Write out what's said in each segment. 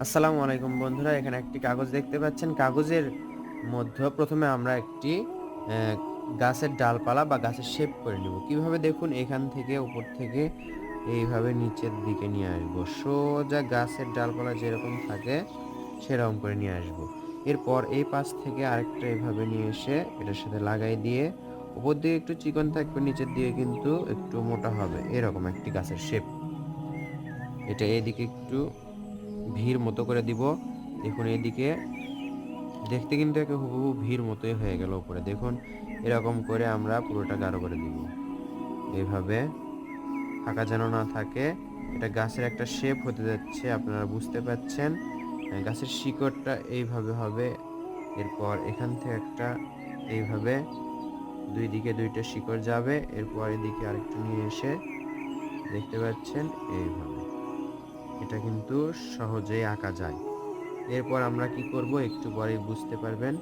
আসসালামু আলাইকুম বন্ধুরা, এখানে একটি কাগজ দেখতে পাচ্ছেন। কাগজের মধ্যে প্রথমে আমরা একটি গাছের ডালপালা বা গাছের শেপ করে নিব। কিভাবে দেখুন, এখান থেকে উপর থেকে এইভাবে নিচের দিকে নিয়ে আসবো, সোজা গাছের ডালপালা যেরকম থাকে সেরকম করে নিয়ে আসবো। এরপর এই পাশ থেকে আরেকটা এভাবে নিয়ে এসে এটার সাথে লাগাই দিয়ে উপর দিকে একটু চিকন থাকবে, নিচের দিকে কিন্তু একটু মোটা হবে, এরকম একটি গাছের শেপ। এটা এদিকে একটু ভিড় মতো করে দিব। দেখুন এদিকে দেখতে কিন্তু একে হুবহু ভিড় মতোই হয়ে গেল। উপরে দেখুন এরকম করে আমরা পুরোটা গাঢ় করে দিব। এইভাবে ফাঁকা যেন না থাকে। এটা গাছের একটা শেপ হতে যাচ্ছে, আপনারা বুঝতে পাচ্ছেন। গাছের শিকড়টা এইভাবে হবে। এরপর এখান থেকে একটা এইভাবে দুই দিকে দুইটা শিকড় যাবে। এরপর এদিকে আরেকটু নিয়ে এসে দেখতে পাচ্ছেন এইভাবে। এটা কিন্তু সহজেই আঁকা যায়। এরপর আমরা কি করব একটু পরেই বুঝতে পারবেন।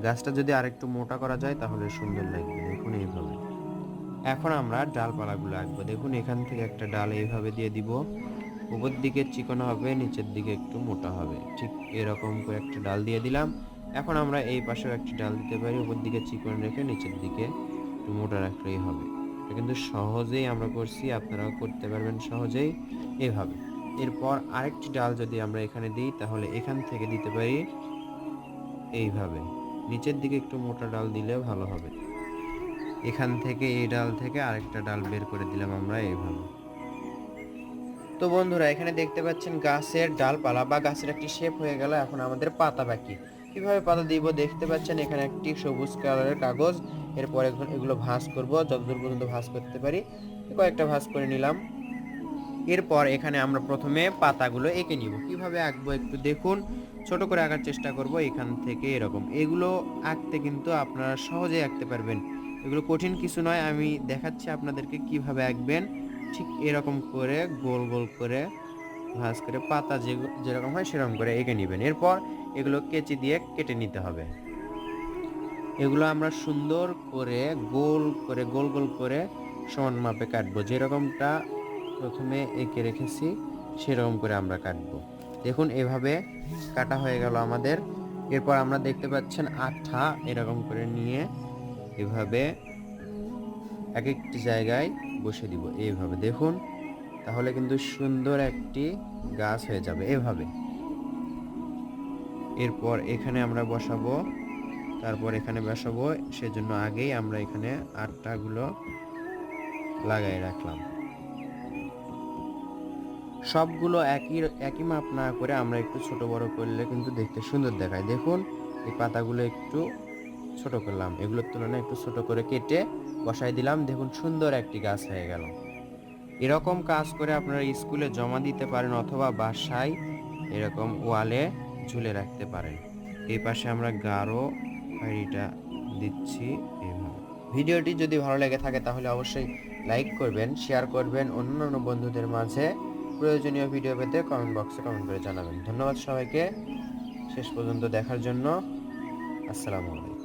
গাছটা যদি আরেকটু মোটা করা যায় তাহলে সুন্দর লাগবে। দেখুন এইভাবে। এখন আমরা ডালপালাগুলো আঁকবো। দেখুন এখান থেকে একটা ডাল এইভাবে দিয়ে দিব। উপর দিকে চিকন হবে, নিচের দিকে একটু মোটা হবে। ঠিক এরকম করে একটা ডাল দিয়ে দিলাম। এখন আমরা এই পাশেও একটি ডাল দিতে পারি। উপর দিকে চিকন রেখে নিচের দিকে একটু মোটা রাখলেই হবে। এটা কিন্তু সহজেই আমরা করছি, আপনারাও করতে পারবেন সহজেই এভাবে। এরপর আরেকটি ডাল যদি আমরা এখানে দিই তাহলে এখান থেকে দিতে পারি এইভাবে। নিচের দিকে একটু মোটা ডাল দিলে ভালো হবে। এখান থেকে এই ডাল থেকে আরেকটা ডাল বের করে দিলাম আমরা এইভাবে। তো বন্ধুরা, এখানে দেখতে পাচ্ছেন গাছের ডালপালা বা গাছের একটি শেপ হয়ে গেল। এখন আমাদের পাতা বাকি। কিভাবে পাতা দিব দেখতে পাচ্ছেন। এখানে একটি সবুজ কালারের কাগজ। এরপর এগুলো ভাঁজ করব, যতদূর পর্যন্ত ভাঁজ করতে পারি কয়েকটা ভাঁজ করে নিলাম। এরপর এখানে আমরা প্রথমে পাতাগুলো এঁকে নিব। কিভাবে আঁকবো একটু দেখুন। ছোট করে আঁকার চেষ্টা করব। এখান থেকে এরকম এগুলো আঁকতে কিন্তু আপনারা সহজেই আঁকতে পারবেন। এগুলো কঠিন কিছু নয়, আমি দেখাচ্ছি আপনাদেরকে কিভাবে আঁকবেন। ঠিক এরকম করে গোল গোল করে ভাঁজ করে পাতা যেরকম হয় সেরকম করে এঁকে নেবেন। এরপর এগুলো কেচি দিয়ে কেটে নিতে হবে। এগুলো আমরা সুন্দর করে গোল গোল করে সমান মাপে কাটবো। যেরকমটা প্রথমে এঁকে রেখেছি সেরকম করে আমরা কাটবো। দেখুন এভাবে কাটা হয়ে গেল আমাদের। এরপর আমরা দেখতে পাচ্ছেন আঠা এরকম করে নিয়ে এভাবে এক একটি জায়গায় বসে দিব এইভাবে। দেখুন তাহলে কিন্তু সুন্দর একটি গাছ হয়ে যাবে এভাবে। এরপর এখানে আমরা বসাবো, তারপর এখানে বসাবো। সেজন্য আগেই আমরা এখানে আটাগুলো লাগাই রাখলাম। সবগুলো একই একই মাপ না করে আমরা একটু ছোট বড় করলে কিন্তু দেখতে সুন্দর দেখায়। দেখুন এই পাতাগুলো একটু ছোট করলাম, এগুলোর তুলনায় একটু ছোট করে কেটে বসাই দিলাম। দেখুন সুন্দর একটি গাছ হয়ে গেল। এরকম কাজ করে আপনারা স্কুলে জমা দিতে পারেন অথবা বাসায় এরকম ওয়ালে ঝুলে রাখতে পারেন। এই পাশে আমরা গাঢ় খয়েরিটা দিচ্ছি এইভাবে। ভিডিওটি যদি ভালো লেগে থাকে তাহলে অবশ্যই লাইক করবেন, শেয়ার করবেন অন্যান্য বন্ধুদের মাঝে। প্রয়োজনীয় ভিডিও পেতে কমেন্ট বক্সে কমেন্ট করে জানাবেন। ধন্যবাদ সবাইকে শেষ পর্যন্ত দেখার জন্য। আসসালামু আলাইকুম।